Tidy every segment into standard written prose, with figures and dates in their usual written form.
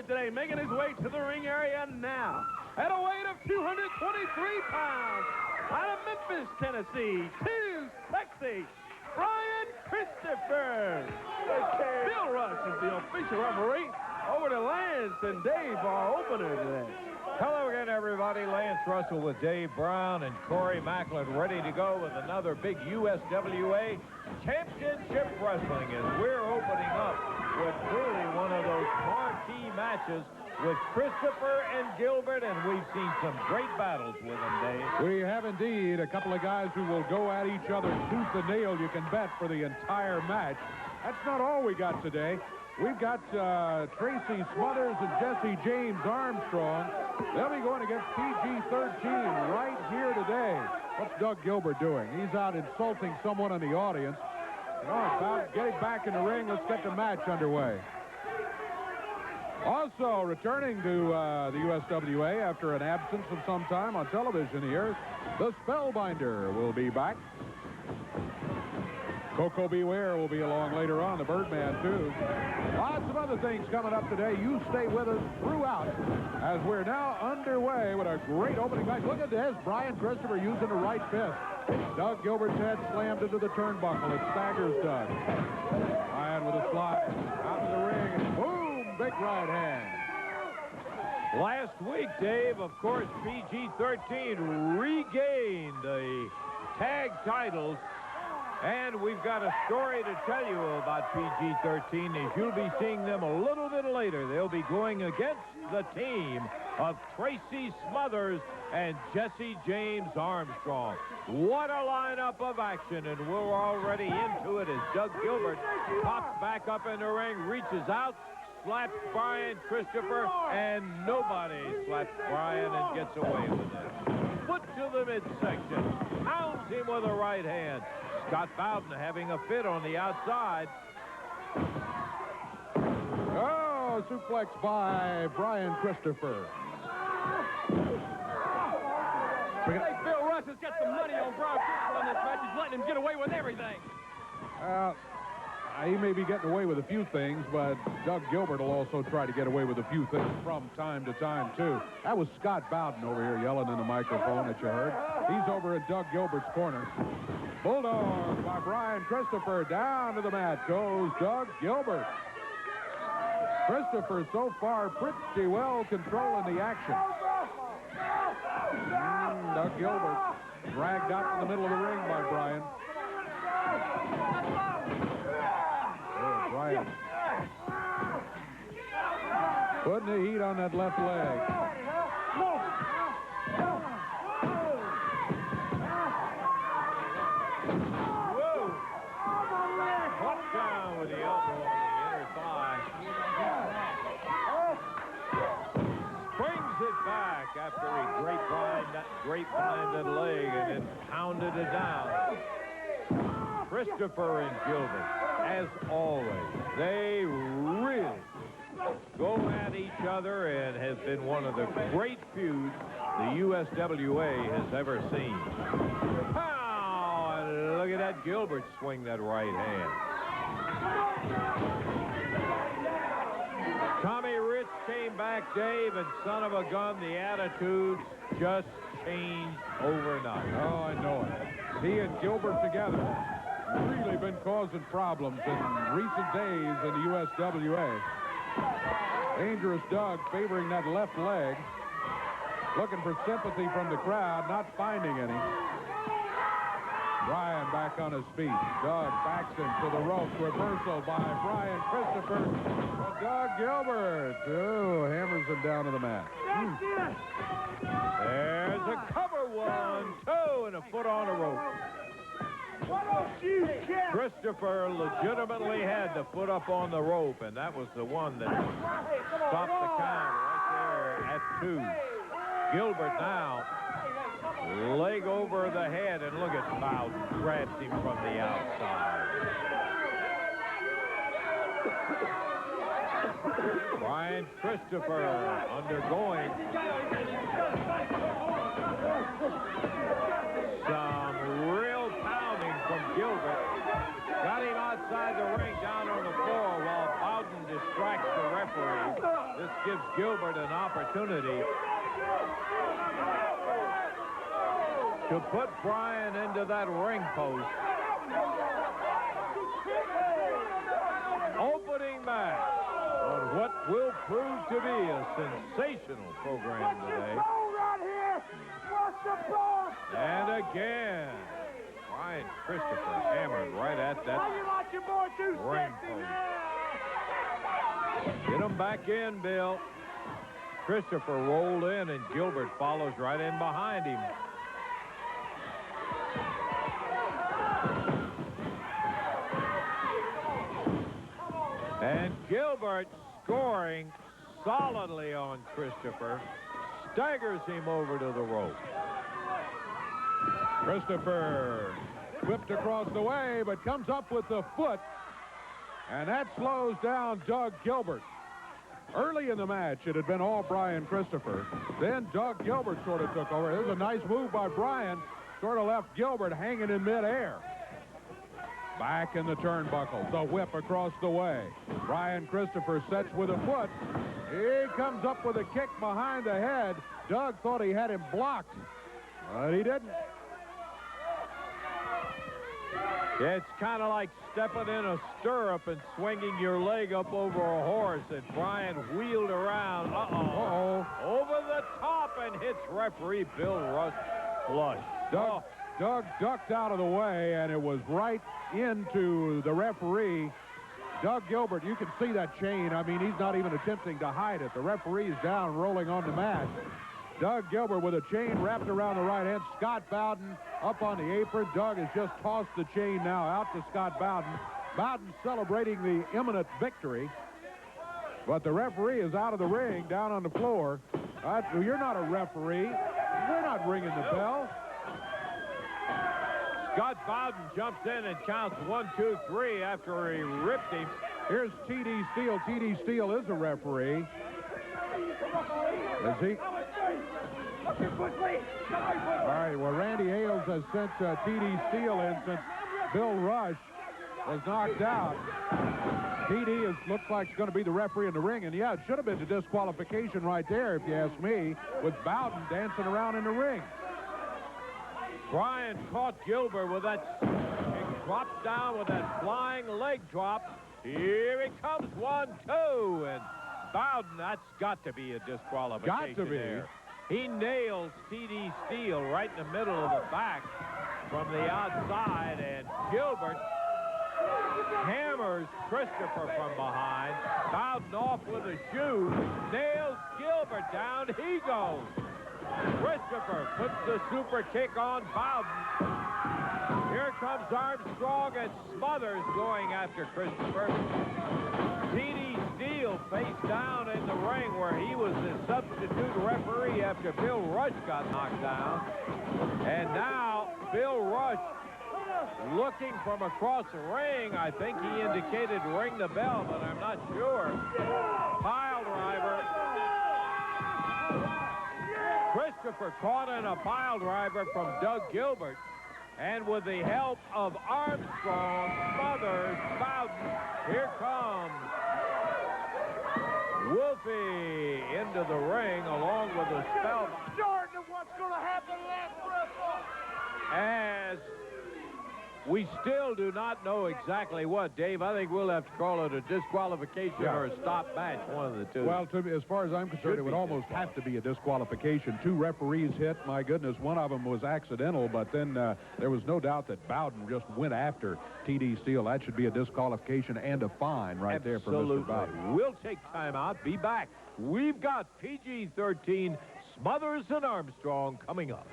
Gilbert today, making his way to the ring area now. At a weight of 223 pounds, out of Memphis, Tennessee, TRACY, Brian Christopher. Bill Rush is the official referee. Over to Lance and Dave, our opener today. Hello again, everybody. Lance Russell with Dave Brown and Corey Macklin ready to go with another big USWA Championship Wrestling as we're opening up with truly one of those marquee matches with Christopher and Gilbert, and we've seen some great battles with them, Dave. We have indeed. A couple of guys who will go at each other tooth and nail, you can bet, for the entire match. That's not all we got today. We've got TRACY Smothers and Jesse James Armstrong. They'll be going against PG-13 right here today. What's Doug Gilbert doing? He's out insulting someone in the audience. About getting back in the ring. Let's get the match underway. Also returning to the USWA after an absence of some time on television here, the Spellbinder will be back. Coco Beware will be along later on, the Birdman, too. Lots of other things coming up today. You stay with us throughout as we're now underway with a great opening match. Look at this. Brian Christopher using the right fist. Doug Gilbert's head slammed into the turnbuckle. It staggers Doug. Brian with a slide out of the ring, and boom, big right hand. Last week, Dave, of course, PG-13 regained the tag titles. And we've got a story to tell you about PG-13 as you'll be seeing them a little bit later. They'll be going against the team of TRACY Smothers and Jesse James Armstrong. What a lineup of action, and we're already into it as Doug Gilbert pops back up in the ring, reaches out, slaps Brian Christopher, and nobody slaps Brian and gets away with it. Foot to the midsection, pounds him with a right hand. Scott Bowden having a fit on the outside. Oh, suplex by Brian Christopher. Hey, Bill Rush has got some money on Brian Christopher on this match. He's letting him get away with everything. He may be getting away with a few things, but Doug Gilbert will also try to get away with a few things from time to time, too. That was Scott Bowden over here yelling in the microphone that you heard. He's over in Doug Gilbert's corner. Bulldog by Brian Christopher. Down to the mat goes Doug Gilbert. Christopher so far pretty well controlling the action. Doug Gilbert dragged out in the middle of the ring by Brian. Brian putting the heat on that left leg. Whoa! Hook down with the elbow on the inner thigh. Springs it back after he grapevine that leg and then pounded it down. Christopher and Gilbert, as always, they really go at each other and has been one of the great feuds the USWA has ever seen. Pow! And look at that Gilbert swing that right hand. Tommy Rich came back, Dave, and son of a gun, the attitudes just changed overnight. Oh, I know it. He and Gilbert together really been causing problems in recent days in the USWA. Dangerous Doug favoring that left leg, looking for sympathy from the crowd, not finding any. Brian back on his feet. Doug backs him to the ropes. Reversal by Brian Christopher. But Doug Gilbert, hammers him down to the mat. There's a cover, 1, 2, and a foot on the rope. Christopher legitimately had the foot up on the rope, and that was the one that stopped the count right there at 2. Gilbert now, leg over the head, and look at Bowden, grabs him from the outside. Brian Christopher undergoing some real pounding from Gilbert. Got him outside the ring down on the floor while Bowden distracts the referee. This gives Gilbert an opportunity to put Bryan into that ring post. Opening match on what will prove to be a sensational program today. And again, Bryan Christopher hammered right at that ring post. Get him back in, Bill. Christopher rolled in, and Gilbert follows right in behind him. And Gilbert, scoring solidly on Christopher, staggers him over to the rope. Christopher whipped across the way, but comes up with the foot, and that slows down DOGG Gilbert. Early in the match, it had been all Bryan Christopher. Then DOGG Gilbert sort of took over. It was a nice move by Bryan, sort of left Gilbert hanging in midair. Back in the turnbuckle, the whip across the way. Bryan Christopher sets with a foot. He comes up with a kick behind the head. DOGG thought he had him blocked, but he didn't. It's kind of like stepping in a stirrup and swinging your leg up over a horse, and Bryan wheeled around. Over the top and hits referee Bill Rush flush. DOGG ducked out of the way, and it was right into the referee. DOGG Gilbert, you can see that chain. I mean, he's not even attempting to hide it. The referee's down, rolling on the mat. DOGG Gilbert with a chain wrapped around the right hand. Scott Bowden up on the apron. DOGG has just tossed the chain now out to Scott Bowden. Bowden celebrating the imminent victory. But the referee is out of the ring, down on the floor. You're not a referee. We're not ringing the bell. Scott Bowden jumps in and counts 1, 2, 3 after he ripped him. Here's T.D. Steele. T.D. Steele is a referee. Is he? All right, well, Randy Ailes has sent T.D. Steele in since Bill Rush was knocked out. T.D. looks like he's going to be the referee in the ring, and yeah, it should have been a disqualification right there, if you ask me, with Bowden dancing around in the ring. Bryan caught Gilbert with that, he dropped down with that flying leg drop. Here he comes, 1, 2, and Bowden, that's got to be a disqualification. Got to be. There. He nails T.D. Steele right in the middle of the back from the outside, and Gilbert hammers Christopher from behind. Bowden off with a shoe, nails Gilbert down. He goes. Christopher puts the super kick on Bowden. Here comes Armstrong and Smothers going after Christopher. T.D. Steele face down in the ring where he was the substitute referee after Bill Rush got knocked down. And now Bill Rush looking from across the ring. I think he indicated ring the bell, but I'm not sure. Pile driver. Christopher caught in a pile driver from DOGG Gilbert. And with the help of Armstrong, Smothers, Bowden, here comes Wolfie into the ring along with the spell. Jordan of what's going to happen As we still do not know exactly what, Dave. I think we'll have to call it a disqualification or a stop match, one of the two. Well, as far as I'm concerned, it would almost have to be a disqualification. 2 referees hit. My goodness, one of them was accidental, but then there was no doubt that Bowden just went after T.D. Steele. That should be a disqualification and a fine right there for Mr. Bowden. We'll take time out. Be back. We've got PG-13, Smothers and Armstrong coming up.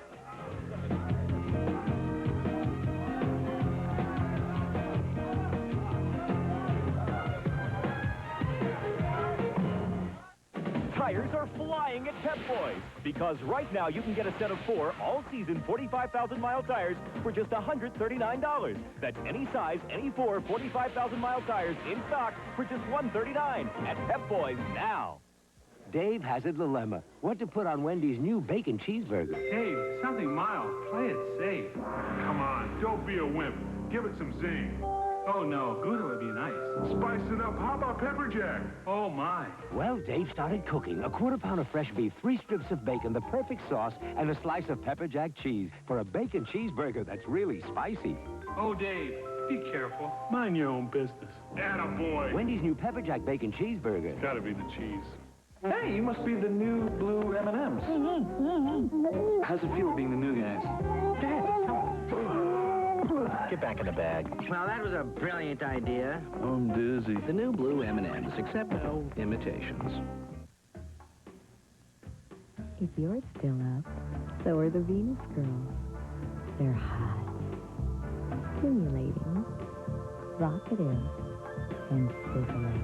Tires are flying at Pep Boys because right now you can get a set of 4 all-season 45,000-mile tires for just $139. That's any size, any 4 45,000-mile tires in stock for just $139 at Pep Boys now. Dave has a dilemma. What to put on Wendy's new bacon cheeseburger? Dave, something mild. Play it safe. Come on, don't be a wimp. Give it some zing. Oh, no. Gouda would be nice. Spice it up. How about pepper jack? Oh, my. Well, Dave started cooking. A quarter pound of fresh beef, 3 strips of bacon, the perfect sauce, and a slice of pepper jack cheese for a bacon cheeseburger that's really spicy. Oh, Dave, be careful. Mind your own business. Attaboy. Wendy's new pepper jack bacon cheeseburger. Gotta be the cheese. Hey, you must be the new blue M&Ms. How's it feel being the new guys? Dad, come on. Get back in the bag. Well, that was a brilliant idea. I'm dizzy. The new blue M&Ms, except no imitations. If you're still up, so are the Venus girls. They're hot, stimulating, vocative, and sizzling.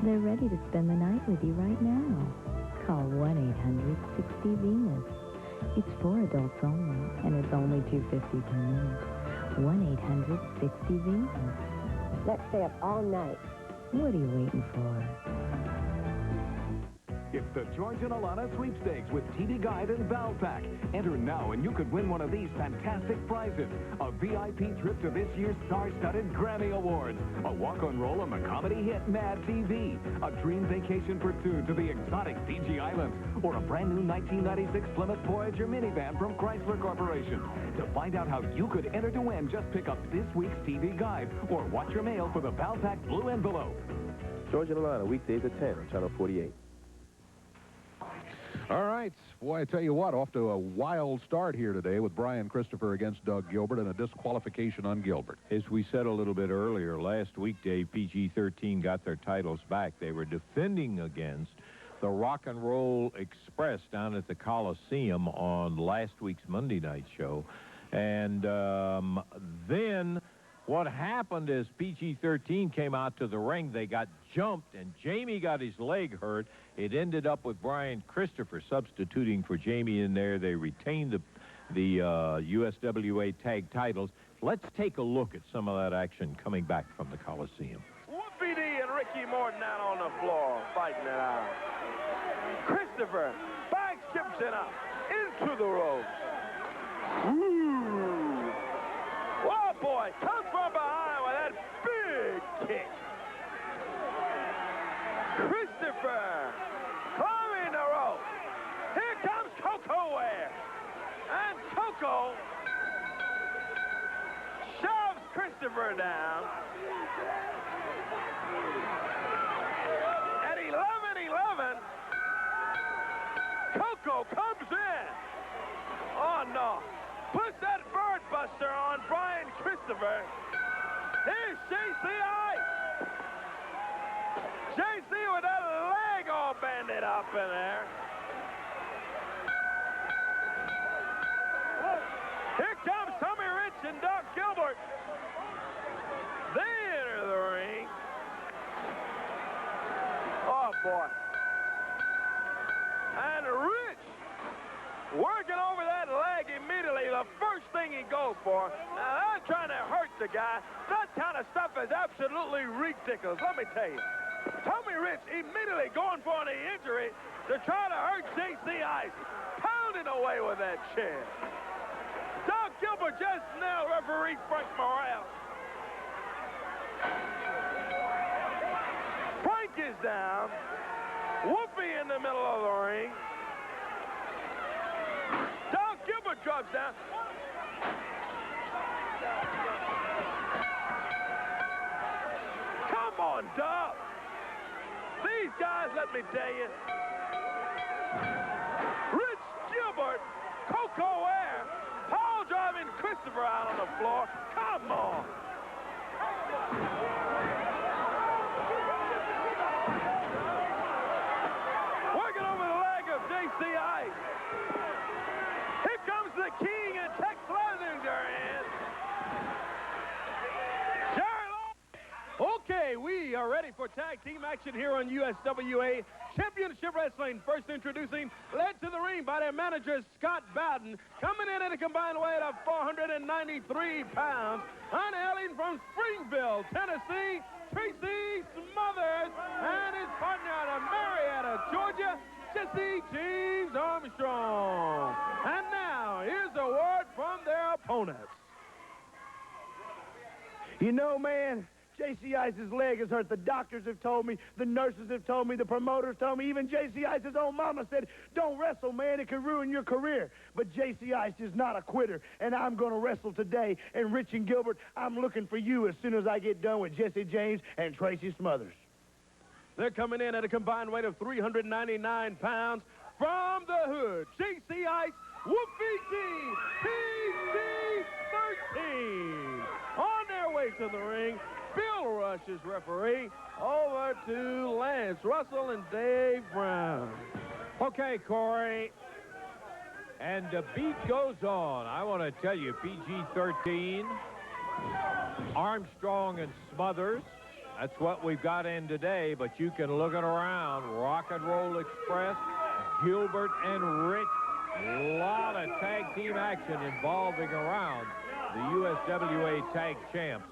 They're ready to spend the night with you right now. Call 1-800-60-VENUS. It's for adults only, and it's only $2.50 per minute. 1-800-60-VENUS. Let's stay up all night. What are you waiting for? It's the George and Alana Sweepstakes with TV Guide and Valpak. Enter now and you could win one of these fantastic prizes. A VIP trip to this year's star-studded Grammy Awards. A walk-on role on the comedy hit Mad TV. A dream vacation for two to the exotic Fiji Islands. Or a brand new 1996 Plymouth Voyager minivan from Chrysler Corporation. To find out how you could enter to win, just pick up this week's TV Guide or watch your mail for the Valpak Blue Envelope. George and Alana, weekdays at 10 on Channel 48. All right. Boy, I tell you what, off to a wild start here today with Brian Christopher against Doug Gilbert and a disqualification on Gilbert. As we said a little bit earlier, last week, Dave, PG-13 got their titles back. They were defending against the Rock and Roll Express down at the Coliseum on last week's Monday night show. And then what happened is PG-13 came out to the ring. They got jumped, and Jamie got his leg hurt. It ended up with Brian Christopher substituting for Jamie in there. They retained the USWA tag titles. Let's take a look at some of that action coming back from the Coliseum. Whoopie D and Ricky Morton out on the floor fighting it out. Christopher back chips it up into the ropes. Ooh. Oh, boy, comes from behind with that big kick. Christopher climbing the rope. Here comes Coco Ware. And Coco shoves Christopher down. At 11-11, Coco comes in. Oh, no. Puts that bird buster on Brian Christopher. Here's JC Ice. JC with that leg all banded up in there. Here comes Tommy Rich and Doug Gilbert. They enter the ring. Oh, boy. And Rich working over that leg immediately, the first thing he goes for. Now, they're trying to hurt the guy. That kind of stuff is absolutely ridiculous, let me tell you. Tommy Rich immediately going for an injury to try to hurt JC Ice, pounding away with that chair. Doug Gilbert just nailed referee Frank Morrell. Frank is down. Whoopi in the middle of the ring. Doug Gilbert drops down. Come on, Doug. These guys, let me tell you. Rich Gilbert, Coco Ware, Paul driving Christopher out on the floor. Come on. Working over the leg of JC Ice. Here comes the king and Tex Leatherger in. Okay, we are ready for tag team action here on USWA Championship Wrestling. First introducing, led to the ring by their manager, Scott Bowden, coming in at a combined weight of 493 pounds, unhailing from Springfield, Tennessee, TRACY Smothers, and his partner out of Marietta, Georgia, Jesse James Armstrong. And now, here's a word from their opponents. You know, man, J.C. Ice's leg has hurt. The doctors have told me, the nurses have told me, the promoters told me, even J.C. Ice's own mama said, don't wrestle, man, it can ruin your career. But J.C. Ice is not a quitter, and I'm going to wrestle today. And Rich and Gilbert, I'm looking for you as soon as I get done with Jesse James and TRACY Smothers. They're coming in at a combined weight of 399 pounds. From the hood, J.C. Ice, Wolfie D, PG-13. On their way to the ring, Bill Rush is referee. Over to Lance Russell and Dave Brown. Okay, Corey. And the beat goes on. I want to tell you, PG-13, Armstrong and Smothers. That's what we've got in today, but you can look it around. Rock and Roll Express, Gilbert and Rich. A lot of tag team action involving around the USWA Tag Champs,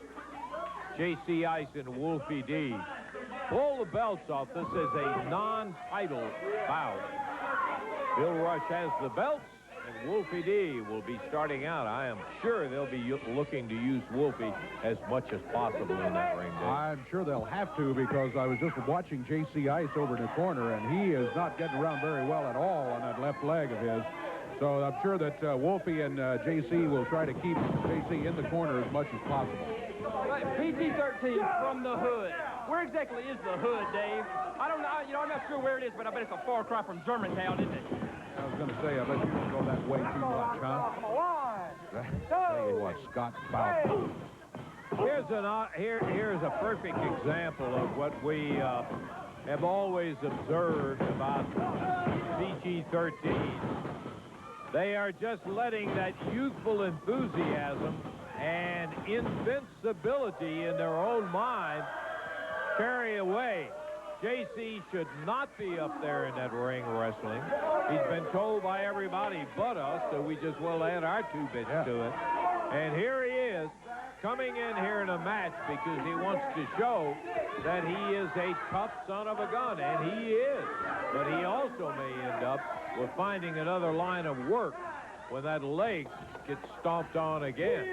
J.C. Ice and Wolfie D. Pull the belts off. This is a non-title bout. Bill Rush has the belts, and Wolfie D will be starting out. I am sure they'll be looking to use Wolfie as much as possible in that ring, Dave. I'm sure they'll have to, because I was just watching J.C. Ice over in the corner, and he is not getting around very well at all on that left leg of his. So I'm sure that Wolfie and J.C. will try to keep J.C. in the corner as much as possible. PG-13 from the hood. Where exactly is the hood, Dave? I don't know. You know, I'm not sure where it is, but I bet it's a far cry from Germantown, isn't it? I was going to say, I bet you don't go that way too much, huh? Tell you what, Scott Bowden. Here's a perfect example of what we have always observed about PG-13. They are just letting that youthful enthusiasm and invincibility in their own mind carry away. J.C. should not be up there in that ring wrestling. He's been told by everybody but us that we just will add our 2 bits to it. And here he is, coming in here in a match because he wants to show that he is a tough son of a gun, and he is. But he also may end up with finding another line of work when that leg gets stomped on again.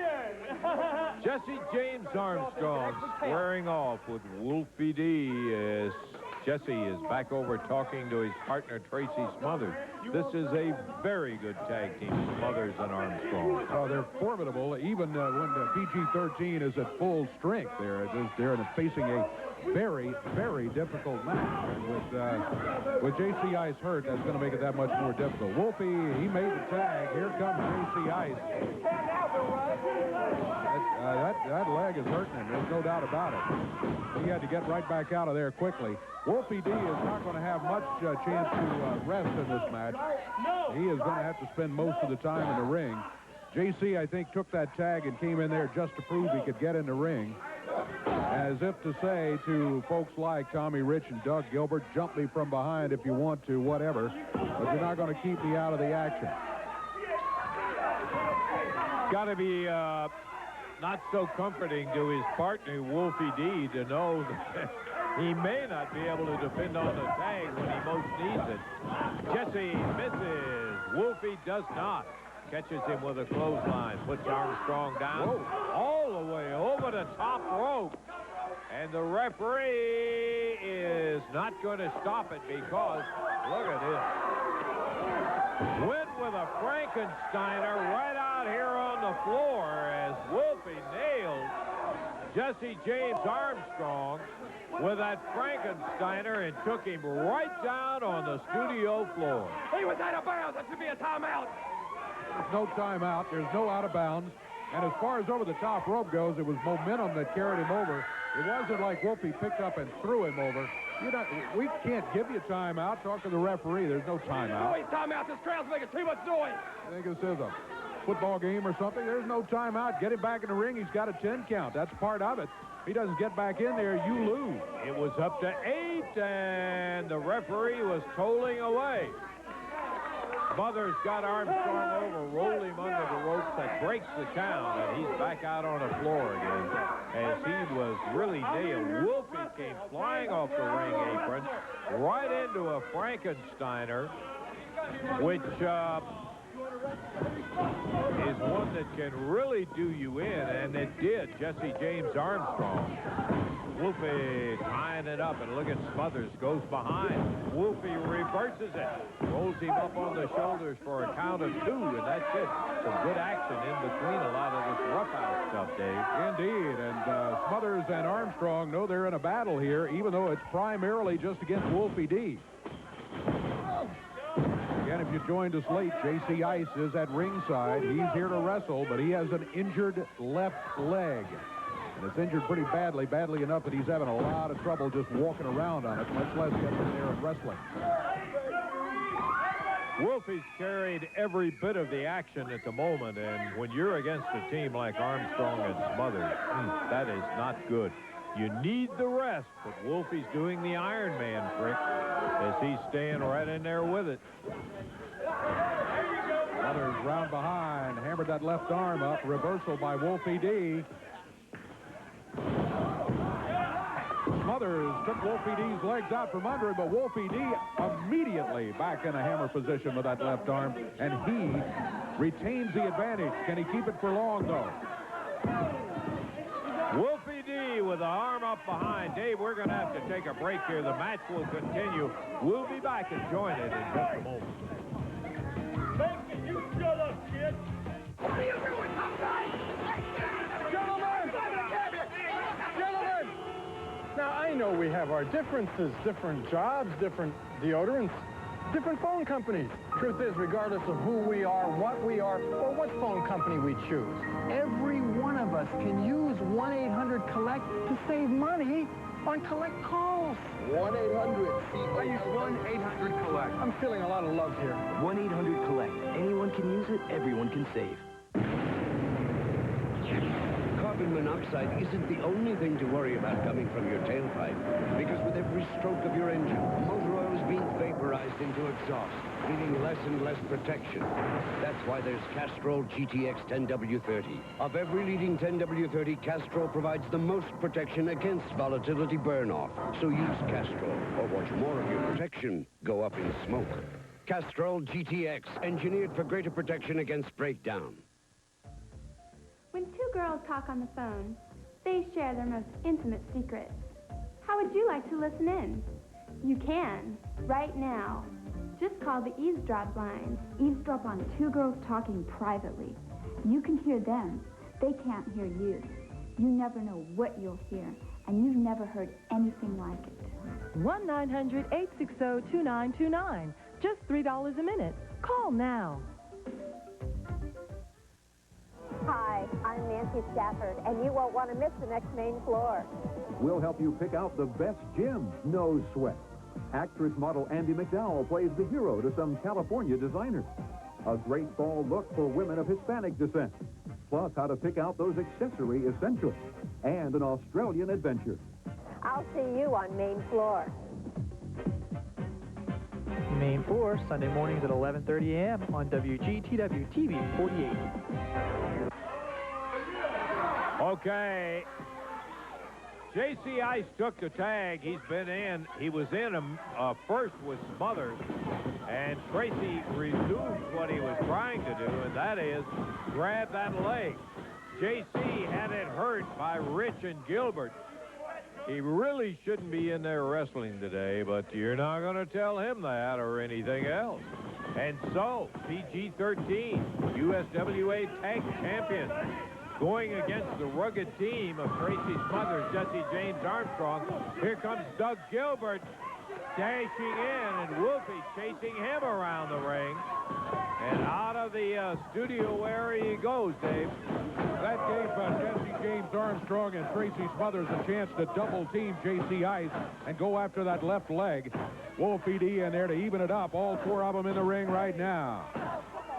Jesse James Armstrong squaring off with Wolfie D as Jesse is back over talking to his partner, TRACY Smothers. This is a very good tag team, Smothers and Armstrong. Oh, they're formidable, even when PG-13 is at full strength. They're facing a very, very difficult match. And with J.C. Ice hurt, that's going to make it that much more difficult. Wolfie, he made the tag. Here comes J.C. Ice. That leg is hurting him. There's no doubt about it. He had to get right back out of there quickly. Wolfie D is not going to have much chance to rest in this match. He is going to have to spend most of the time in the ring. J.C., I think, took that tag and came in there just to prove he could get in the ring. As if to say to folks like Tommy Rich and Doug Gilbert, jump me from behind if you want to, whatever, but you're not going to keep me out of the action. Got to be not so comforting to his partner, Wolfie D, to know that he may not be able to depend on the tag when he most needs it. Jesse misses. Wolfie does not. Catches him with a clothesline. Puts Armstrong down. Whoa. All the way over the top rope. And the referee is not going to stop it because, look at this. Went with a Frankensteiner right out here on the floor as Wolfie nailed Jesse James Armstrong with that Frankensteiner and took him right down on the studio floor. He was out of bounds. That should be a timeout. There's no timeout. There's no out of bounds. And as far as over the top rope goes, it was momentum that carried him over. It wasn't like Wolfie picked up and threw him over. We can't give you timeout. Talk to the referee. There's no timeout. Always timeout. This crowd's making too much noise. I think this is a football game or something. There's no timeout. Get him back in the ring. He's got a 10 count. That's part of it. If he doesn't get back in there, you lose. It was up to 8, and the referee was tolling away. Smothers got Armstrong over, rolled him under the ropes. That breaks the count, and he's back out on the floor again as he was really nailed. Wolfie came flying off the ring apron right into a Frankensteiner, which is one that can really do you in, and it did. Jesse James Armstrong. Wolfie tying it up, and look at Smothers, goes behind. Wolfie reverses it, rolls him up on the shoulders for a count of 2, and that's it. Some good action in between a lot of this roughhouse stuff, Dave. Indeed, and Smothers and Armstrong know they're in a battle here, even though it's primarily just against Wolfie D. Again, if you joined us late, J.C. Ice is at ringside. He's here to wrestle, but he has an injured left leg. And it's injured pretty badly enough that he's having a lot of trouble just walking around on it, much less getting in there and wrestling. Wolfie's carried every bit of the action at the moment, and when you're against a team like Armstrong and Smothers, that is not good. You need the rest, but Wolfie's doing the Iron Man trick as he's staying right in there with it. Smothers round behind, hammered that left arm up, reversal by Wolfie D. Smothers took Wolfie D's legs out from under him, but Wolfie D immediately back in a hammer position with that left arm, and he retains the advantage. Can he keep it for long, though? Wolfie D with the arm up behind. Dave, we're going to have to take a break here. The match will continue. We'll be back and join it in just a moment. You shut up, kid. What are you doing, tough guy? Gentlemen! Now, I know we have our differences, different jobs, different deodorants, different phone companies. Truth is, regardless of who we are, what we are, or what phone company we choose, every one of us can use 1-800-COLLECT to save money on collect calls. 1-800. I use 1-800-COLLECT. I'm feeling a lot of love here. 1-800-COLLECT. Anyone can use it, everyone can save. Carbon monoxide isn't the only thing to worry about coming from your tailpipe, because with every stroke of your engine, motor oil is being vaporized into exhaust, meaning less and less protection. That's why there's Castrol GTX 10W30. Of every leading 10W30, Castrol provides the most protection against volatility burn-off. So use Castrol, or watch more of your protection go up in smoke. Castrol GTX, engineered for greater protection against breakdown. When two girls talk on the phone, they share their most intimate secrets. How would you like to listen in? You can, right now. Just call the eavesdrop line. Eavesdrop on two girls talking privately. You can hear them. They can't hear you. You never know what you'll hear, and you've never heard anything like it. 1-900-860-2929. Just $3 a minute. Call now. Hi, I'm Nancy Stafford, and you won't want to miss the next main floor. We'll help you pick out the best gym, no sweat. Actress model Andie MacDowell plays the hero to some California designers. A great fall look for women of Hispanic descent. Plus, how to pick out those accessory essentials. And an Australian adventure. I'll see you on main floor. Main floor, Sunday mornings at 11:30 a.m. on WGTW TV 48. Okay. J.C. Ice took the tag. He's been in. He was in first with Smothers. And Tracy resumed what he was trying to do, and that is grab that leg. J.C. had it hurt by Rich and Gilbert. He really shouldn't be in there wrestling today, but you're not going to tell him that or anything else. And so, PG-13, USWA Tag Champion, going against the rugged team of Tracy Smothers, Jesse James Armstrong. Here comes Doug Gilbert dashing in, and Wolfie chasing him around the ring. And out of the studio where he goes, Dave. That gave Jesse James Armstrong and Tracy Smothers a chance to double-team J.C. Ice and go after that left leg. Wolfie D in there to even it up. All four of them in the ring right now.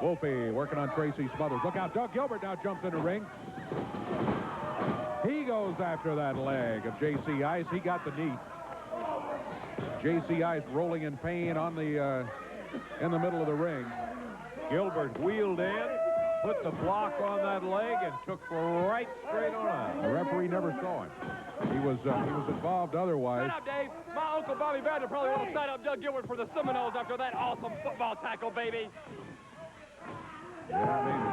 Wolfie working on Tracy Smothers. Look out, Doug Gilbert now jumps in the ring. He goes after that leg of J.C. Ice. He got the knee. J.C. Ice rolling in pain on the in the middle of the ring. Gilbert wheeled in, put the block on that leg, and took right straight on out. The referee never saw him. He was involved otherwise. Shut up, Dave. My Uncle Bobby Badger probably will sign up Doug Gilbert for the Seminoles after that awesome football tackle, baby. Yeah, maybe.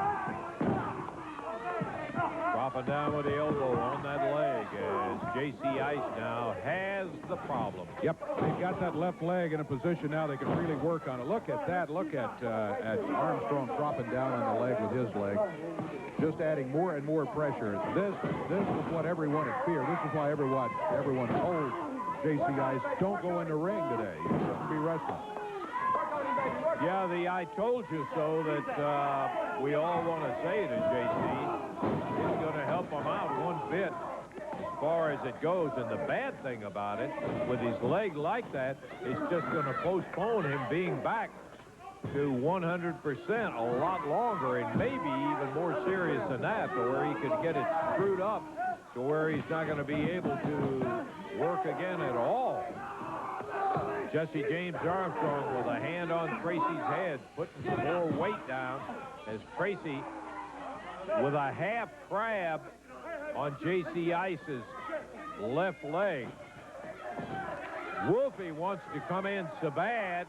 Dropping down with the elbow on that leg as J.C. Ice now has the problem. Yep, they've got that left leg in a position now they can really work on it. Look at that. Look at Armstrong dropping down on the leg with his leg. Just adding more and more pressure. This is what everyone had feared. This is why everyone told J.C. Ice, don't go in the ring today. You shouldn't be wrestling. Yeah, the I told you so that we all want to say to J.C. is going to help him out one bit as far as it goes. And the bad thing about it, with his leg like that, it's just going to postpone him being back to 100% a lot longer, and maybe even more serious than that, to where he could get it screwed up to where he's not going to be able to work again at all. Jesse James Armstrong with a hand on Tracy's head, putting some more weight down as Tracy with a half crab on J.C. Ice's left leg. Wolfie wants to come in so bad,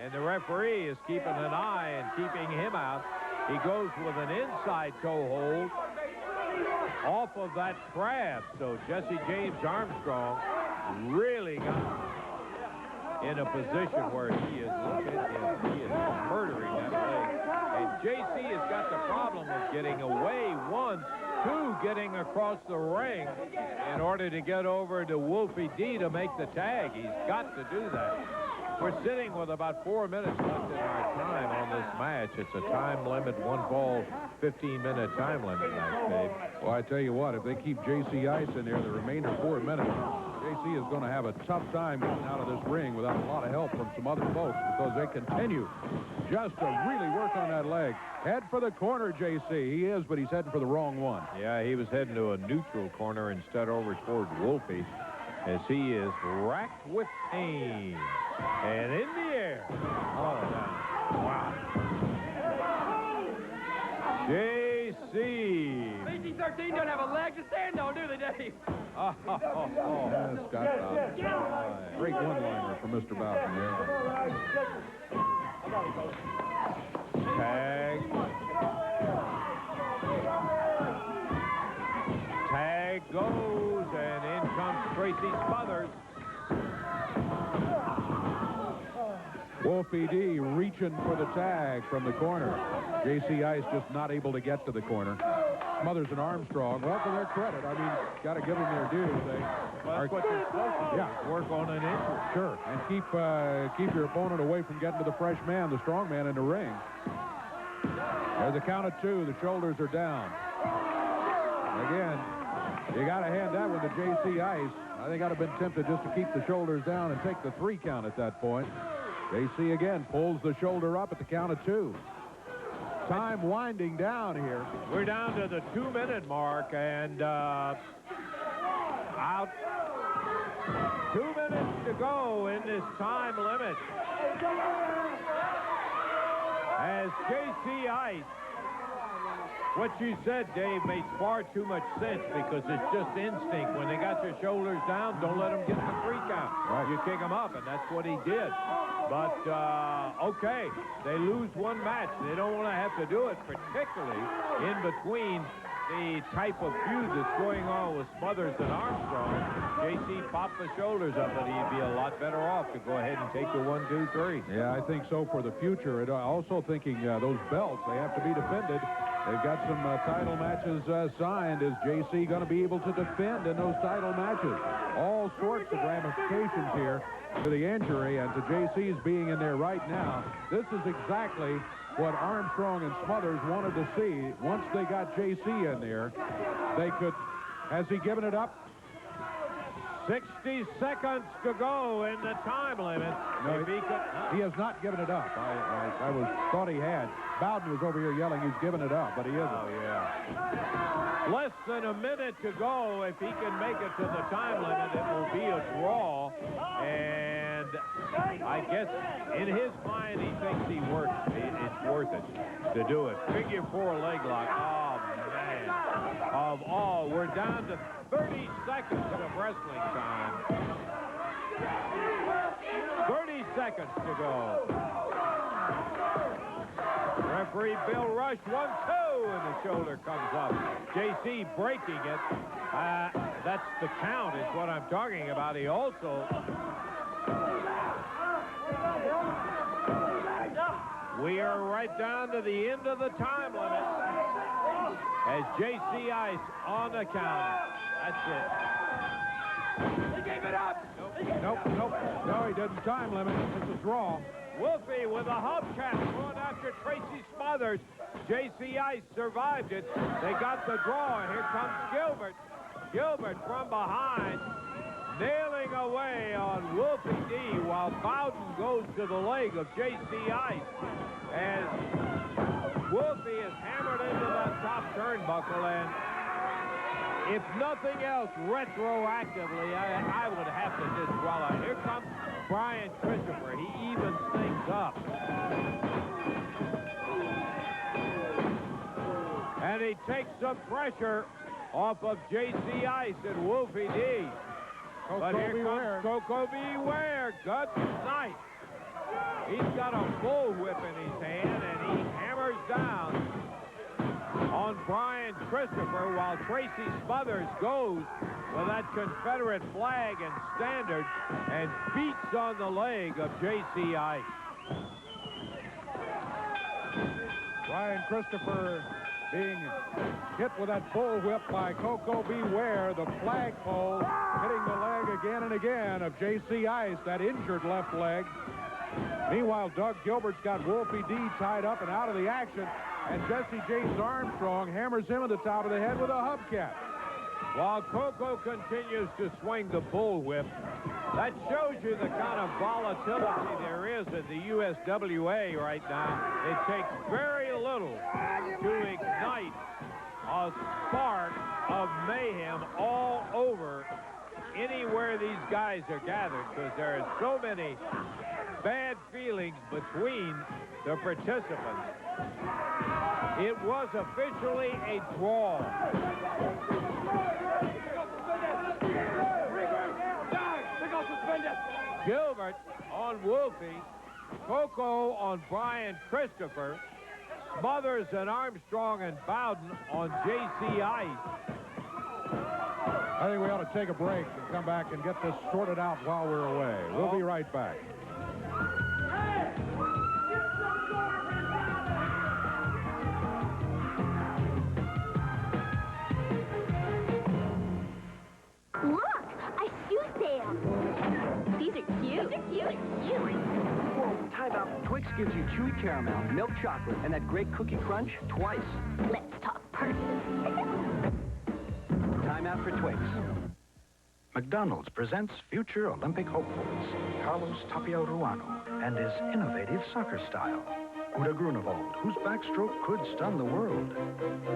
and the referee is keeping an eye and keeping him out. He goes with an inside toe hold off of that crab. So Jesse James Armstrong really got in a position where he is, look at him, he is murdering that leg. And JC has got the problem of getting away, one, two, getting across the ring in order to get over to Wolfie D to make the tag. He's got to do that. We're sitting with about 4 minutes left in our time on this match. It's a time limit, one fall, 15-minute time limit match, Dave. Well, I tell you what, if they keep J.C. Ice in there the remainder 4 minutes, J.C. is going to have a tough time getting out of this ring without a lot of help from some other folks, because they continue just to really work on that leg. Head for the corner, J.C. He is, but he's heading for the wrong one. Yeah, he was heading to a neutral corner instead over toward Wolfie, as he is racked with pain. And in the air. Oh, wow. J.C. PG-13 don't have a leg to stand on, do they, Dave? Yes, Scott Bowden. Great one-liner from Mr. Bowden there. Tag. Tag goes, and in comes Tracy Smothers. Wolfie D reaching for the tag from the corner. J.C. Ice just not able to get to the corner. Smothers and Armstrong, well, to their credit, I mean, got to give them their due. That's what you're supposed to do. Yeah, work on an injury. Sure, and keep your opponent away from getting to the fresh man, the strong man in the ring. There's a count of two. The shoulders are down. Again, you got to hand that one to J.C. Ice. I think I'd have been tempted just to keep the shoulders down and take the 3 count at that point. J.C. again pulls the shoulder up at the count of 2. Time winding down here. We're down to the 2-minute mark, and out. 2 minutes to go in this time limit. As J.C. Ice, what you said, Dave, made far too much sense, because it's just instinct. When they got their shoulders down, don't let them get the 3 count. Right. You kick them up, and that's what he did. But, okay, they lose one match. They don't want to have to do it, particularly in between the type of feud that's going on with Smothers and Armstrong. J.C. popped the shoulders up, but he'd be a lot better off to go ahead and take the 1, 2, 3. Yeah, I think so for the future. And also thinking those belts, they have to be defended. They've got some title matches signed. Is J.C. going to be able to defend in those title matches? All sorts of ramifications here to the injury, and to J.C.'s being in there right now. This is exactly what Armstrong and Smothers wanted to see. Once they got J.C. in there, they could... Has he given it up? 60 seconds to go in the time limit. No, he has not given it up. I thought he had. Bowden was over here yelling he's given it up, but he isn't. Oh, yeah. Less than a minute to go. If he can make it to the time limit, it will be a draw. And I guess in his mind, he thinks it's worth it to do it. Figure 4 leg lock. Oh, man. Of all, we're down to 30 seconds of wrestling time. 30 seconds to go. Referee Bill Rush, 1-2, and the shoulder comes up. JC breaking it. That's the count is what I'm talking about. He also... We are right down to the end of the time limit as JC Ice on the counter. That's it. He gave it up. Nope. No, he didn't time limit. It's a draw. Wolfie with a hubcap going after Tracy Smothers. JC Ice survived it. They got the draw, and here comes Gilbert. Gilbert from behind, nailing away on Wolfie D while Bowden goes to the leg of JC Ice. As Wolfie is hammered into that top turnbuckle, and if nothing else, retroactively, I would have to disqualify. Here comes Brian Christopher. He evens things up. And he takes some pressure off of JC Ice and Wolfie D. But here comes Coco Beware. Guts Knight. He's got a bullwhip in his hand, and he hammers down on Brian Christopher while Tracy Smothers goes with that Confederate flag and standard and beats on the leg of JC Ice. Brian Christopher being hit with that bullwhip by Coco Beware, the flagpole hitting the leg again and again of JC Ice, that injured left leg. Meanwhile, Doug Gilbert's got Wolfie D tied up and out of the action, and Jesse James Armstrong hammers him at the top of the head with a hubcap. While Coco continues to swing the bullwhip, that shows you the kind of volatility there is at the USWA right now. It takes very little to ignite a spark of mayhem all over anywhere these guys are gathered, because there are so many bad feelings between the participants. It was officially a draw. Gilbert on Wolfie, Coco on Brian Christopher, Smothers and Armstrong and Bowden on JC Ice. I think we ought to take a break and come back and get this sorted out while we're away. We'll be right back. Look, a shoe sale. These are cute. These are cute. Whoa, time out. Twix gives you chewy caramel, milk chocolate, and that great cookie crunch twice. Let's talk purses. Time out for Twix. McDonald's presents future Olympic hopefuls, Carlos Tapia Ruano and his innovative soccer style. Uda Grunewald, whose backstroke could stun the world.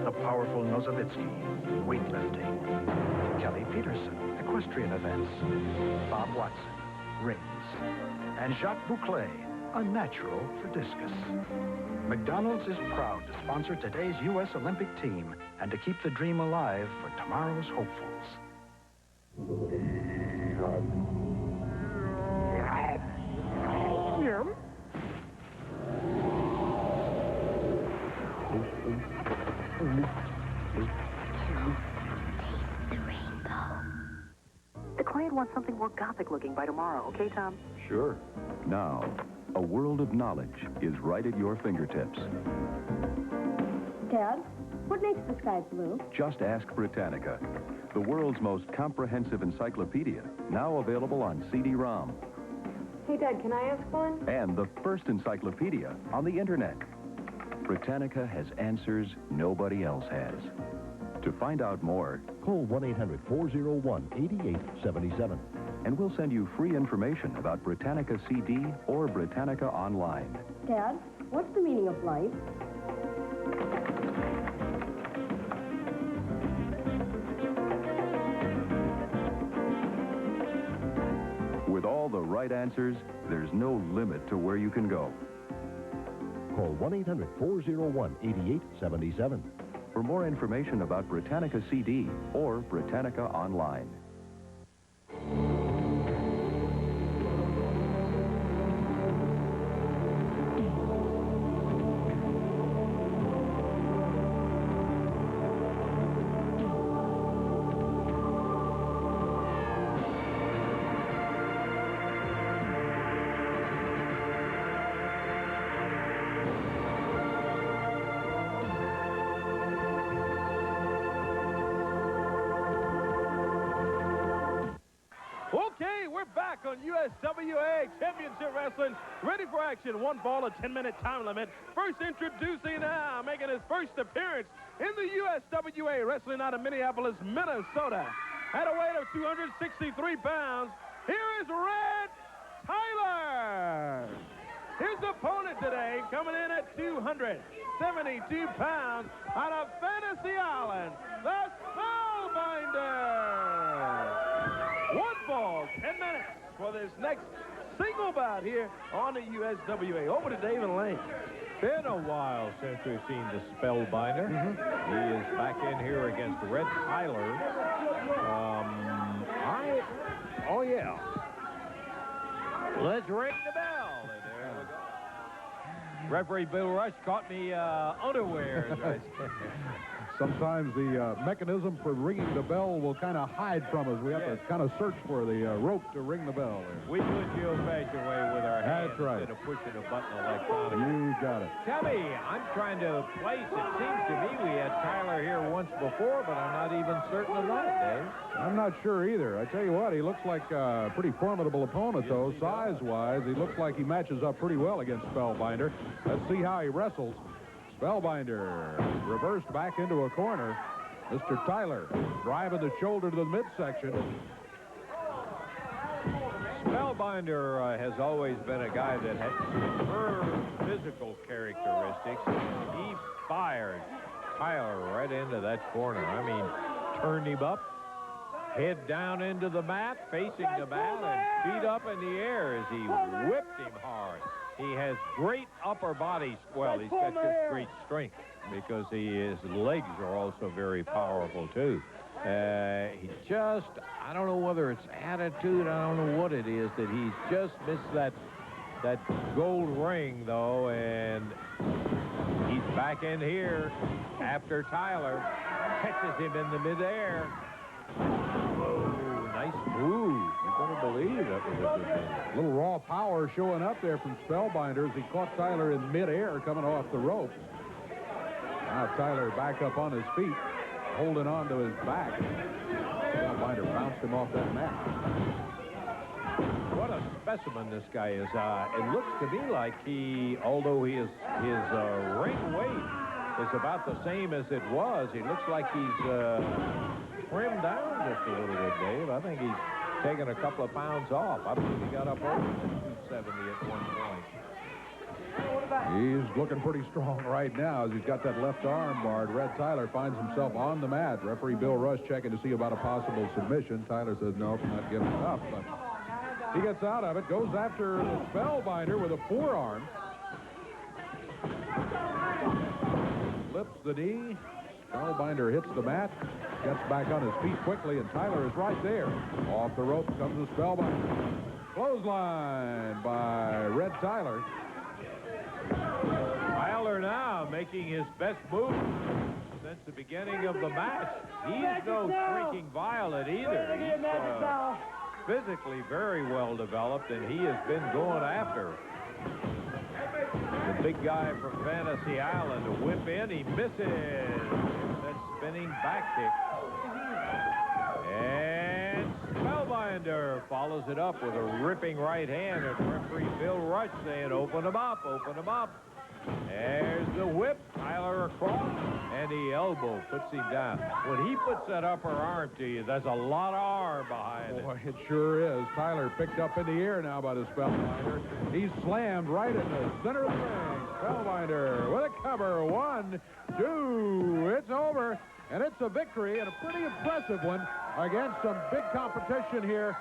The powerful Nosovitsky, weightlifting. Kelly Peterson, equestrian events. Bob Watson, rings. And Jacques Bouclé, a natural for discus. McDonald's is proud to sponsor today's U.S. Olympic team and to keep the dream alive for tomorrow's hopefuls. Yum. The client wants something more gothic looking by tomorrow, okay, Tom? Sure. Now, a world of knowledge is right at your fingertips. Dad, what makes the sky blue? Just ask Britannica, the world's most comprehensive encyclopedia, now available on CD-ROM. Hey, Dad, can I ask one? And the first encyclopedia on the internet. Britannica has answers nobody else has. To find out more, call 1-800-401-8877. And we'll send you free information about Britannica CD or Britannica Online. Dad, what's the meaning of life? With all the right answers, there's no limit to where you can go. Call 1-800-401-8877. For more information about Britannica CD or Britannica Online. on USWA Championship Wrestling. Ready for action. One fall, a 10-minute time limit. First introducing now, making his first appearance in the USWA Wrestling out of Minneapolis, Minnesota. At a weight of 263 pounds, here is Red Tyler. His opponent today coming in at 272 pounds out of Fantasy Island, the Spellbinder. One fall, 10 minutes for this next single bout here on the USWA. Over to David Lane. Been a while since we've seen the Spellbinder. He is back in here against Red Tyler. Oh yeah. Let's ring the bell. And there we go. Referee Bill Rush caught me unaware. Sometimes the mechanism for ringing the bell will kind of hide from us. We have to kind of search for the rope to ring the bell there. We do it the old-fashioned way with our hands That's right. instead of pushing a button electronically. You got it. Tell me, I'm trying to place. It seems to me we had Tyler here once before, but I'm not even certain of that, Dave. I'm not sure either. I tell you what, he looks like a pretty formidable opponent, though. Size-wise, he looks like he matches up pretty well against Spellbinder. Let's see how he wrestles. Spellbinder reversed back into a corner. Mr. Tyler driving the shoulder to the midsection. Spellbinder has always been a guy that had superb physical characteristics. He fired Tyler right into that corner. I mean, turned him up, head down into the mat, facing the mat, and feet up in the air as he whipped him hard. He has great upper body. Well, he's got just great strength because his legs are also very powerful, too. He just, I don't know whether it's attitude, I don't know what it is, that he's just missed that gold ring, though, and he's back in here after Tyler catches him in the midair. Oh, nice move. You better believe that was a good move. A little raw power showing up there from Spellbinder as he caught Tyler in midair coming off the ropes. Now Tyler back up on his feet, holding on to his back. Spellbinder bounced him off that mat. What a specimen this guy is. It looks to me like although his ring weight is about the same as it was, he looks like he's trimmed down just a little bit, Dave. I think he's taken a couple of pounds off. I believe he got up over 270 at one point. He's looking pretty strong right now as he's got that left arm barred. Red Tyler finds himself on the mat. Referee Bill Rush checking to see about a possible submission. Tyler says, nope, not giving it up. But he gets out of it, goes after the Spellbinder with a forearm. Flips the knee. Spellbinder hits the mat, gets back on his feet quickly, and Tyler is right there. Off the rope comes the Spellbinder. Clothesline by Red Tyler. Tyler now making his best move since the beginning of the match. He's no shrinking violet either. He's physically very well developed, and he has been going after the big guy from Fantasy Island. To whip in, he misses. That spinning back kick. And Spellbinder follows it up with a ripping right hand, and referee Bill Rush saying, open him up, open him up. There's the whip. Tyler across, and the elbow puts him down. When he puts that upper arm to you, there's a lot of arm behind it. Boy, it sure is. Tyler picked up in the air now by the Spellbinder. He's slammed right in the center of the ring. Spellbinder with a cover. 1, 2. It's over, and it's a victory, and a pretty impressive one against some big competition here.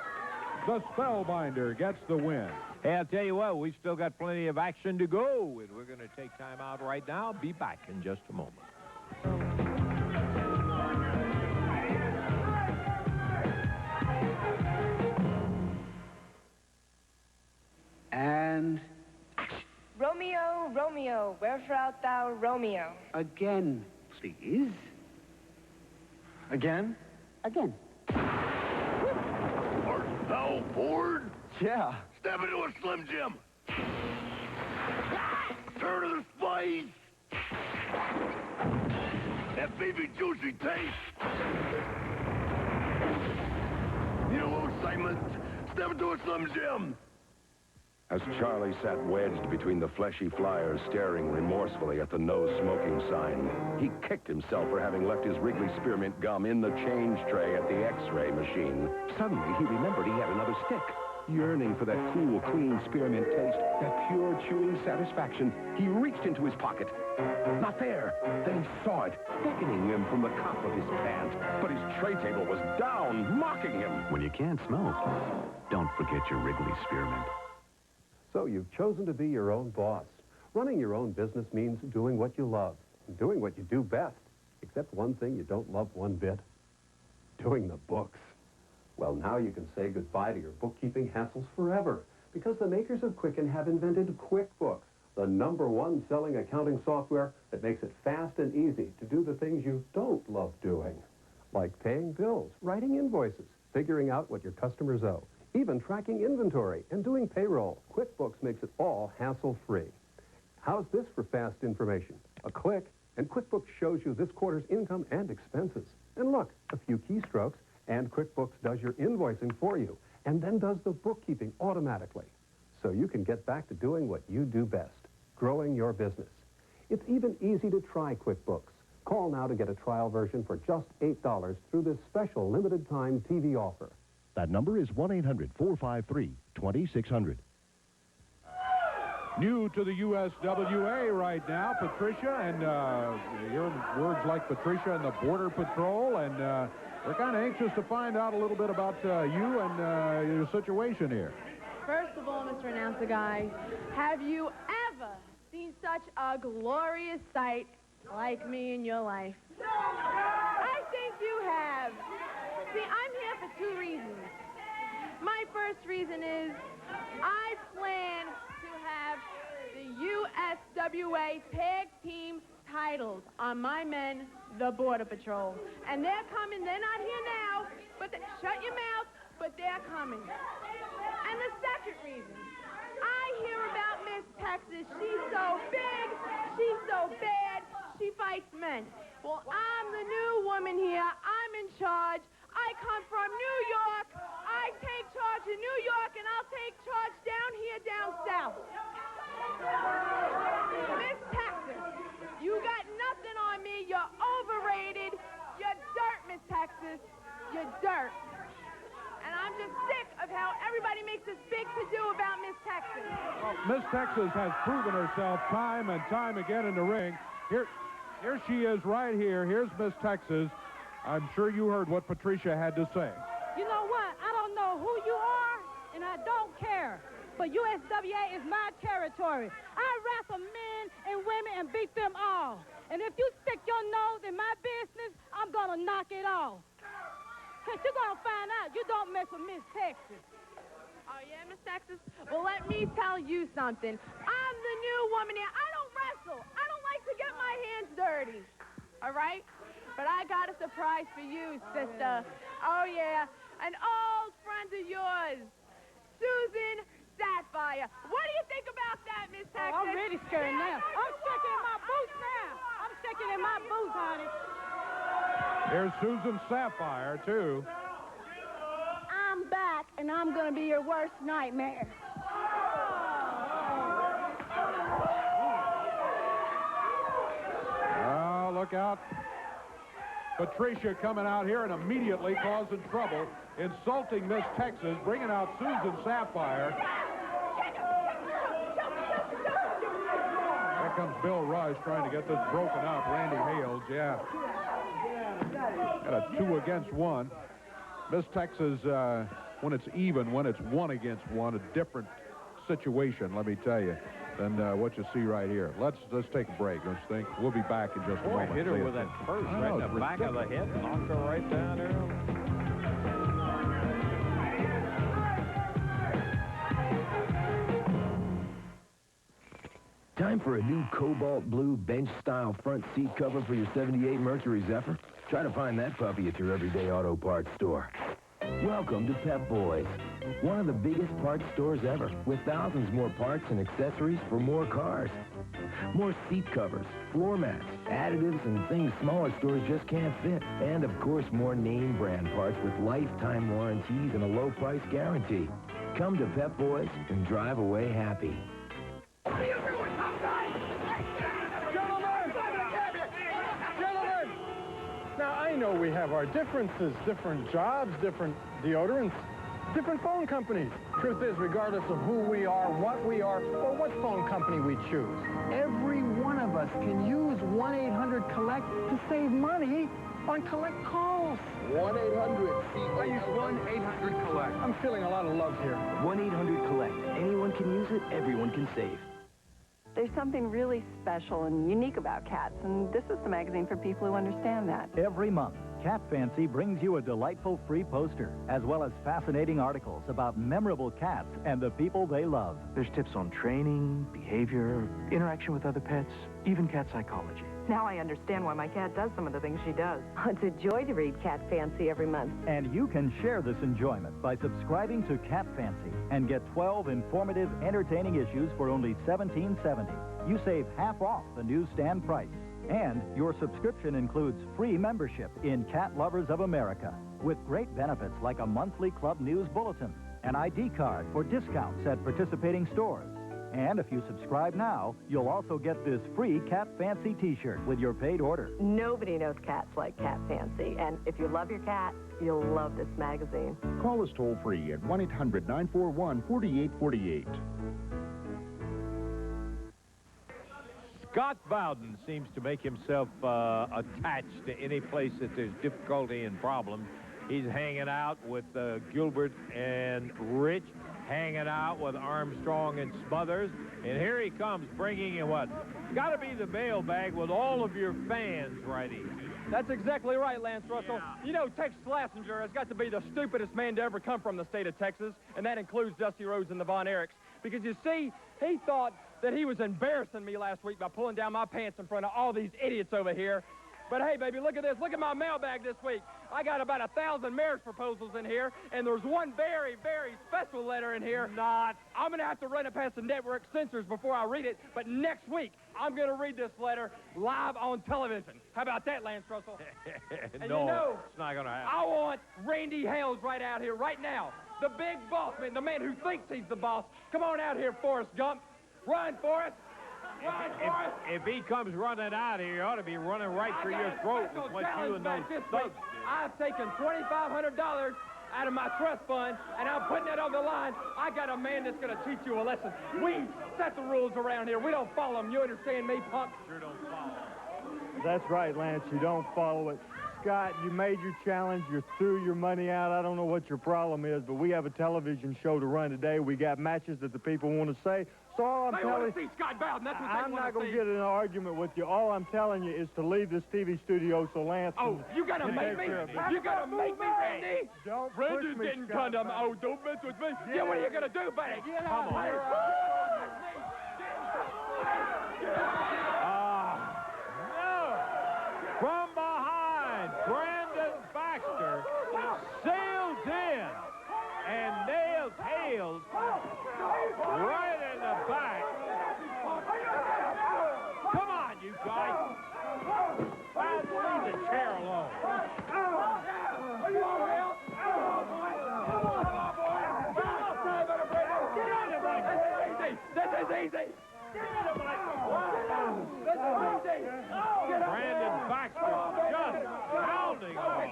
The Spellbinder gets the win. Hey, I'll tell you what, we've still got plenty of action to go, and we're going to take time out right now. Be back in just a moment. And Romeo, Romeo, wherefore art thou, Romeo? again, please. Again? Again. Art thou bored? Yeah. Step into a Slim Jim. Turn to the spice. That baby juicy taste. You know, excitement. Never do a Slim Jim! As Charlie sat wedged between the fleshy flyers staring remorsefully at the no smoking sign, he kicked himself for having left his Wrigley Spearmint gum in the change tray at the X-ray machine. Suddenly, he remembered he had another stick. Yearning for that cool, clean spearmint taste, that pure chewing satisfaction, he reached into his pocket. Not there. Then he saw it, beckoning him from the cuff of his pant. But his tray table was down, mocking him. When you can't smoke, don't forget your Wrigley Spearmint. So you've chosen to be your own boss. Running your own business means doing what you love, and doing what you do best. Except one thing you don't love one bit: doing the books. Well, now you can say goodbye to your bookkeeping hassles forever, because the makers of Quicken have invented QuickBooks, the #1 selling accounting software that makes it fast and easy to do the things you don't love doing, like paying bills, writing invoices, figuring out what your customers owe, even tracking inventory and doing payroll. QuickBooks makes it all hassle-free. How's this for fast information? A click, and QuickBooks shows you this quarter's income and expenses. And look, a few keystrokes, and QuickBooks does your invoicing for you, and then does the bookkeeping automatically. So you can get back to doing what you do best, growing your business. It's even easy to try QuickBooks. Call now to get a trial version for just $8 through this special limited-time TV offer. That number is 1-800-453-2600. New to the USWA right now, Patricia, and hear words like Patricia and the Border Patrol, and we're kind of anxious to find out a little bit about you and your situation here. First of all, Mr. Announcer Guy, have you ever seen such a glorious sight like me in your life? I think you have. See, I'm here for 2 reasons. My first reason is I plan to have the USWA Tag Team titles on my men, the Border Patrol. And they're coming. They're not here now, but shut your mouth, but they're coming. And the second reason, I hear about Miss Texas. She's so big, she's so bad, she fights men. Well, I'm the new woman here. I'm in charge. I come from New York. I take charge of New York, and I'll take charge down here, down south. Miss Texas, you got nothing on me. You're overrated. You're dirt, Miss Texas. You're dirt. And I'm just sick of how everybody makes this big to-do about Miss Texas. Well, Miss Texas has proven herself time and time again in the ring. Here she is right here. Here's Miss Texas. I'm sure you heard what Patricia had to say. You know what? I don't know who you are, and I don't care. But USWA is my territory. I wrestle men and women and beat them all. And if you stick your nose in my business, I'm going to knock it off. Because you're going to find out you don't mess with Miss Texas. Oh, yeah, Miss Texas? Well, let me tell you something. I'm the new woman here. I don't wrestle. I don't like to get my hands dirty. All right? But I got a surprise for you, sister. Oh, yeah. An old friend of yours, Susan Sapphire. What do you think about that, Miss Texas? Oh, I'm really scared now. I'm shaking in my boots now. I'm shaking in my boots, honey. Here's Susan Sapphire, too. I'm back, and I'm going to be your worst nightmare. Oh, look out. Patricia coming out here and immediately causing trouble, insulting Miss Texas, bringing out Susan Sapphire. There comes Bill Rush trying to get this broken up. Randy Hales, yeah. Got a 2 against 1. Miss Texas, when it's even, when it's 1 against 1, a different situation, let me tell you, than what you see right here. Let's take a break, don't you think? We'll be back in just a moment. Hit her with that purse right in the back of the head, knocked her right down there. Time for a new cobalt blue bench-style front seat cover for your 78 Mercury Zephyr? Try to find that puppy at your everyday auto parts store. Welcome to Pep Boys, one of the biggest parts stores ever, with thousands more parts and accessories for more cars. More seat covers, floor mats, additives, and things smaller stores just can't fit. And, of course, more name brand parts with lifetime warranties and a low price guarantee. Come to Pep Boys and drive away happy. What are you doing, tough guy? Gentlemen! Now, I know we have our differences, different jobs, different deodorants, different phone companies. Truth is, regardless of who we are, what we are, or what phone company we choose, every one of us can use 1-800-COLLECT to save money on collect calls. 1-800. I use 1-800-COLLECT. I'm feeling a lot of love here. 1-800-COLLECT. Anyone can use it, everyone can save. There's something really special and unique about cats, and this is the magazine for people who understand that. Every month, Cat Fancy brings you a delightful free poster, as well as fascinating articles about memorable cats and the people they love. There's tips on training, behavior, interaction with other pets, even cat psychology. Now I understand why my cat does some of the things she does. It's a joy to read Cat Fancy every month. And you can share this enjoyment by subscribing to Cat Fancy and get 12 informative, entertaining issues for only $17.70. You save half off the newsstand price. And your subscription includes free membership in Cat Lovers of America, with great benefits like a monthly club news bulletin, an ID card for discounts at participating stores. And if you subscribe now, you'll also get this free Cat Fancy t-shirt with your paid order. Nobody knows cats like Cat Fancy, and if you love your cat, you'll love this magazine. Call us toll-free at 1-800-941-4848. Scott Bowden seems to make himself attached to any place that there's difficulty and problems. He's hanging out with Gilbert and Rich, hanging out with Armstrong and Smothers. And here he comes bringing in what? Got to be the mailbag with all of your fans right here. That's exactly right, Lance Russell. Yeah. You know, Tex Slazenger has got to be the stupidest man to ever come from the state of Texas, and that includes Dusty Rhodes and the Von Erichs. Because, you see, he thought that he was embarrassing me last week by pulling down my pants in front of all these idiots over here. But, hey, baby, look at this. Look at my mailbag this week. I got about 1,000 marriage proposals in here, and there's one very, very special letter in here. I'm going to have to run it past the network censors before I read it, but next week, I'm going to read this letter live on television. How about that, Lance Russell? And no, you know, it's not going to happen. I want Randy Helms right out here, right now. The big boss man, the man who thinks he's the boss. Come on out here, Forrest Gump. Run, Forrest. If he comes running out here, you ought to be running right for your throat with what you and those thugs did. I've taken $2,500 out of my trust fund, and I'm putting it on the line. I got a man that's going to teach you a lesson. We set the rules around here. We don't follow them. You understand me, punk? Sure don't follow. That's right, Lance. You don't follow it. Scott, you made your challenge. You threw your money out. I don't know what your problem is, but we have a television show to run today. We got matches that the people want to say. So all I'm telling you, see Scott Bowden. That's what I'm not going to get in an argument with you. All I'm telling you is to leave this TV studio so Lance can... you got to make me? You got to make me, Randy? Don't Randy push me, didn't Scott. come to me. Oh, don't mess with me. Yeah, what are you going to do, buddy? Come on. From behind, Brandon Baxter sails in and nails Hales right in the back. Come on, you guys. Leave the chair alone. This is easy. Brandon Baxter just pounding on.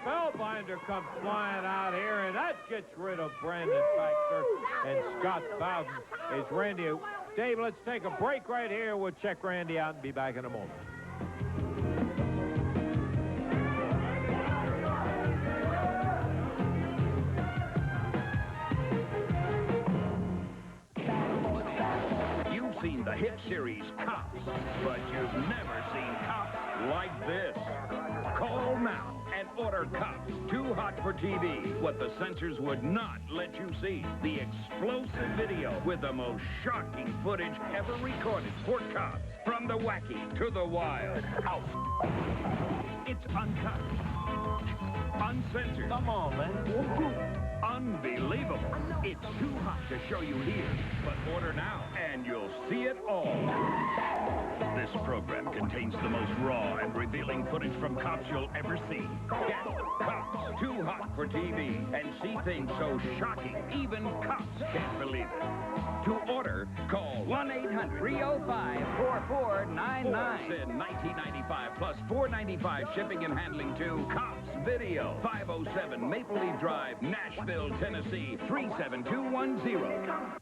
Spellbinder comes flying out here, and that gets rid of Brandon Baxter and Scott Bowden. It's Randy. Dave, let's take a break right here. We'll check Randy out and be back in a moment. Seen the hit series Cops, but you've never seen Cops like this. Call now and order Cops, Too Hot for TV, what the censors would not let you see. The explosive video with the most shocking footage ever recorded for Cops. From the wacky to the wild. It's uncut, uncensored. Come on, man. Unbelievable. unbelievable. It's too hot to show you here, but order now and you'll see it all. This program contains the most raw and revealing footage from cops you'll ever see. Get Cops Too Hot for TV and see things so shocking, even cops can't believe it. To order, call 1-800-305-4499. Send $19.95 plus $4.95 shipping and handling to Cops Video, 507 Maple Leaf Drive, Nashville, Tennessee, 37210.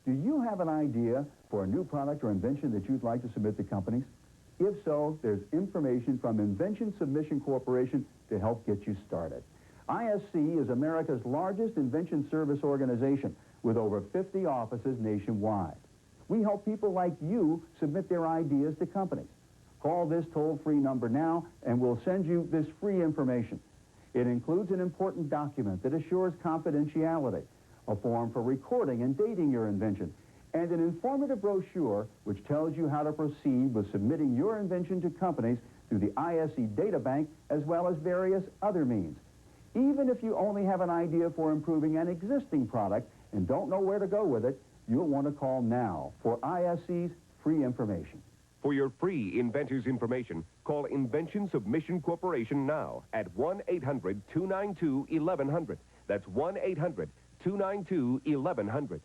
Do you have an idea for a new product or invention that you'd like to submit to companies? If so, there's information from Invention Submission Corporation to help get you started. ISC is America's largest invention service organization with over 50 offices nationwide. We help people like you submit their ideas to companies. Call this toll-free number now and we'll send you this free information. It includes an important document that assures confidentiality, a form for recording and dating your invention, and an informative brochure which tells you how to proceed with submitting your invention to companies through the ISC data bank as well as various other means. Even if you only have an idea for improving an existing product and don't know where to go with it, you'll want to call now for ISC's free information. For your free inventor's information, call Invention Submission Corporation now at 1-800-292-1100. That's 1-800-292-1100.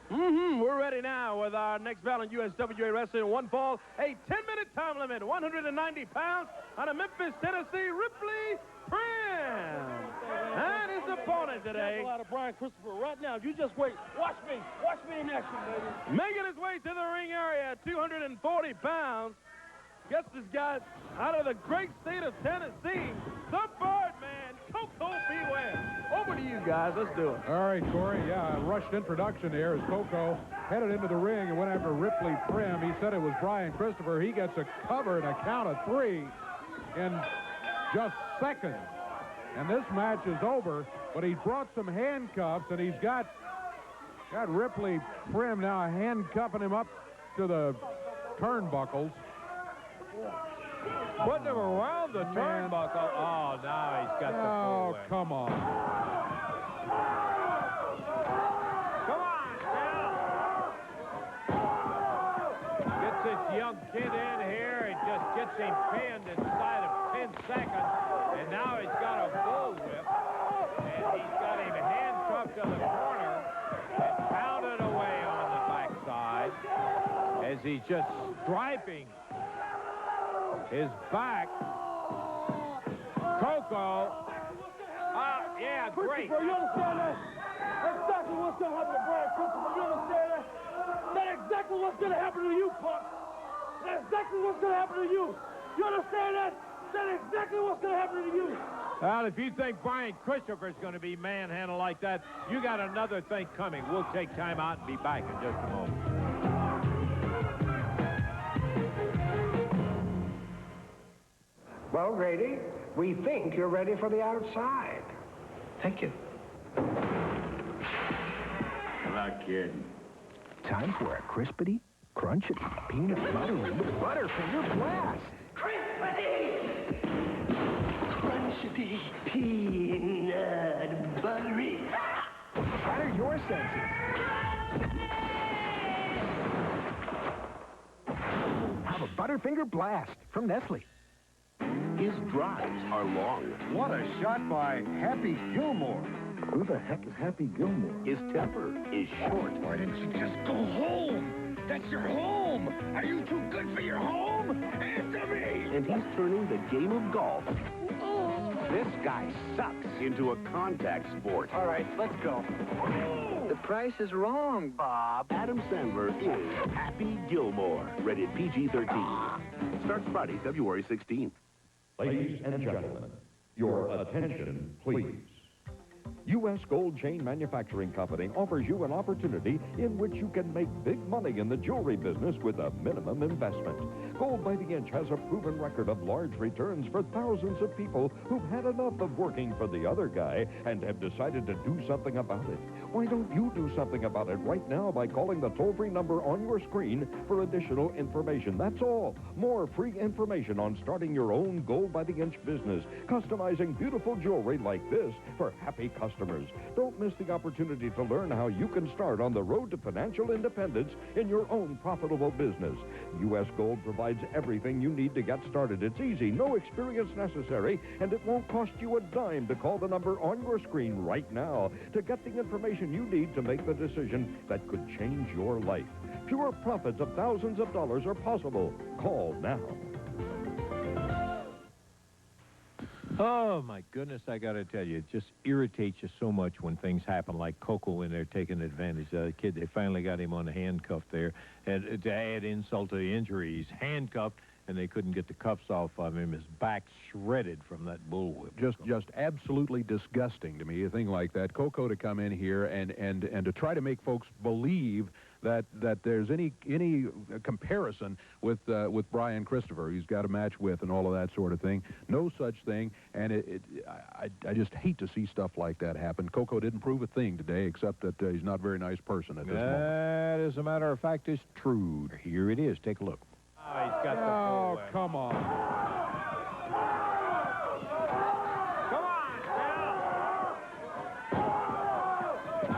We're ready now with our next battle in USWA Wrestling. One fall, a 10-minute time limit, 190 pounds, out of Memphis, Tennessee, Ripley Prim. And his opponent today. Out of Brian Christopher right now. You just wait. Watch me in action, baby. Making his way to the ring area, 240 pounds. Gets this guy out of the great state of Tennessee, the Birdman, Coco Beware. Over to you guys. Let's do it. All right, Corey. Yeah, a rushed introduction here as Coco headed into the ring and went after Ripley Prim. He said it was Brian Christopher. He gets a cover and a count of 3 in just seconds. And this match is over, but he's brought some handcuffs, and he's got Ripley Prim now handcuffing him up to the turnbuckles. Putting him around the turnbuckle. Oh, now he's got the full whip. Come on. Come on, now. Gets this young kid in here and just gets him pinned inside of 10 seconds. And now he's got a bull whip. And he's got him handcuffed to the corner and pounded away on the backside as he's just striping his back. Coco. Yeah, great. Christopher, you understand that? That's exactly what's going to happen to Brian Christopher. You understand that? That's exactly what's going to happen to you, punk. That's exactly what's going to happen to you. You understand that? That's exactly what's going to happen to you. Well, if you think Brian Christopher's going to be manhandled like that, you got another thing coming. We'll take time out and be back in just a moment. Well, Grady, we think you're ready for the outside. Thank you. Hello, kid. Time for a crispity, crunchy, peanut buttery Butterfinger blast. Crispity! Crunchity, peanut buttery. Batter your senses. Have a Butterfinger blast from Nestle. His drives are long. What a shot by Happy Gilmore. Who the heck is Happy Gilmore? His temper is short. Why didn't you just go home? That's your home. Are you too good for your home? Answer me. And he's turning the game of golf, this guy sucks, into a contact sport. All right, let's go. The price is wrong, Bob. Adam Sandler is Happy Gilmore. Rated PG-13. Starts Friday, February 16th. Ladies and gentlemen, your attention, please. U.S. Gold Chain Manufacturing Company offers you an opportunity in which you can make big money in the jewelry business with a minimum investment. Gold by the Inch has a proven record of large returns for thousands of people who've had enough of working for the other guy and have decided to do something about it. Why don't you do something about it right now by calling the toll-free number on your screen for additional information? That's all. More free information on starting your own Gold by the Inch business, customizing beautiful jewelry like this for happy customers. Don't miss the opportunity to learn how you can start on the road to financial independence in your own profitable business. U.S. Gold provides everything you need to get started. It's easy, no experience necessary, and it won't cost you a dime to call the number on your screen right now to get the information you need to make the decision that could change your life. Pure profits of thousands of dollars are possible. Call now. Oh, my goodness, I got to tell you, it just irritates you so much when things happen like Coco when they're taking advantage of the kid. They finally got him on the handcuff there. And to add insult to the injury, he's handcuffed, and they couldn't get the cuffs off of him. His back shredded from that bullwhip. Just absolutely disgusting to me, a thing like that. Coco to come in here and to try to make folks believe that there's any comparison with Brian Christopher, he's got a match with, and all of that sort of thing. No such thing, and I just hate to see stuff like that happen. Coco didn't prove a thing today, except that he's not a very nice person at this moment. That, as a matter of fact, is true. Here it is. Take a look. Oh, he's got the bullwhip. Come on.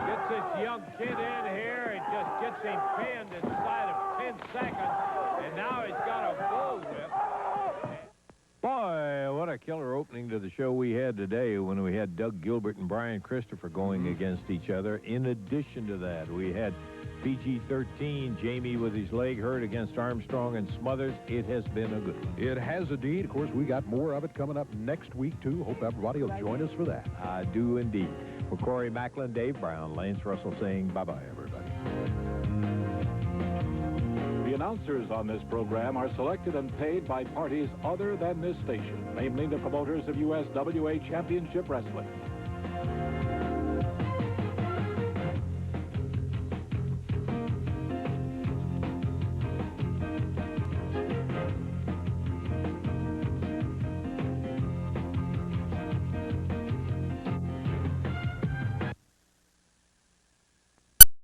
Gets this young kid in here and just gets him pinned inside of 10 seconds, and now he's got a bullwhip. Boy, what a killer opening to the show we had today when we had Doug Gilbert and Brian Christopher going against each other. In addition to that, we had PG-13, Jamie with his leg hurt against Armstrong and Smothers. It has been a good one. It has indeed. Of course, we got more of it coming up next week, too. Hope everybody will join us for that. I do indeed. For Corey Macklin, Dave Brown, Lance Russell saying bye-bye, everybody. The announcers on this program are selected and paid by parties other than this station, namely the promoters of USWA Championship Wrestling.